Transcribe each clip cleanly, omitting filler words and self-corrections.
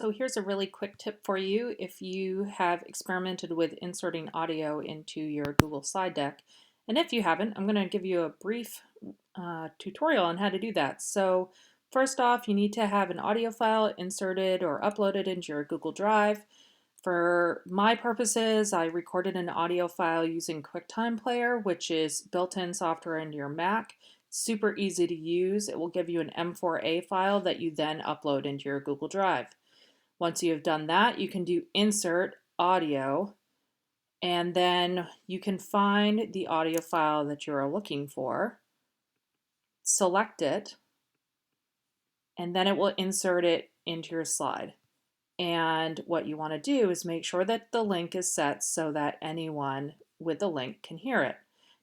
So here's a really quick tip for you if you have experimented with inserting audio into your Google Slide Deck. And if you haven't, I'm going to give you a brief tutorial on how to do that. So first off, you need to have an audio file inserted or uploaded into your Google Drive. For my purposes, I recorded an audio file using QuickTime Player, which is built-in software into your Mac. Super easy to use. It will give you an M4A file that you then upload into your Google Drive. Once you have done that, you can do insert audio, and then you can find the audio file that you're looking for, select it, and then it will insert it into your slide. And what you want to do is make sure that the link is set so that anyone with the link can hear it.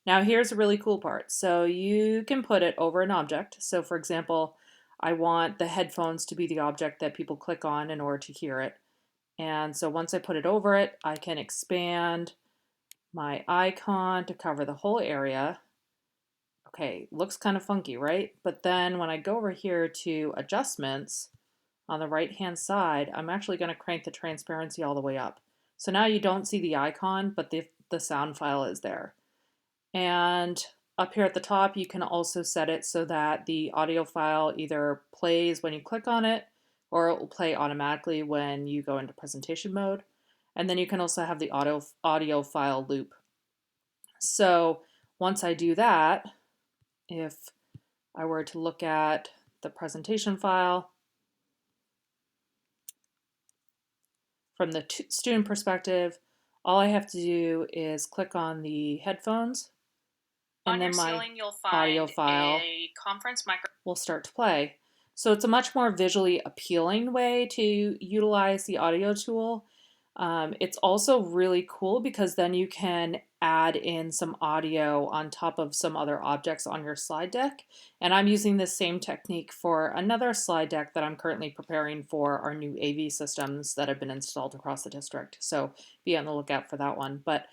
Now here's a really cool part. So you can put it over an object. So for example, I want the headphones to be the object that people click on in order to hear it. And so once I put it over it, I can expand my icon to cover the whole area. Okay, looks kind of funky, right? But then when I go over here to adjustments on the right hand side, I'm actually going to crank the transparency all the way up. So now you don't see the icon, but the sound file is there. And up here at the top, you can also set it so that the audio file either plays when you click on it, or it will play automatically when you go into presentation mode. And then you can also have the audio file loop. So once I do that, if I were to look at the presentation file from the student perspective, all I have to do is click on the headphones, and then my audio file will start to play. So it's a much more visually appealing way to utilize the audio tool. It's also really cool because then you can add in some audio on top of some other objects on your slide deck. And I'm using this same technique for another slide deck that I'm currently preparing for our new AV systems that have been installed across the district. So be on the lookout for that one. But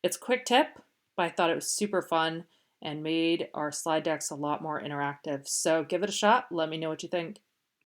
it's a quick tip, but I thought it was super fun and made our slide decks a lot more interactive. So give it a shot. Let me know what you think.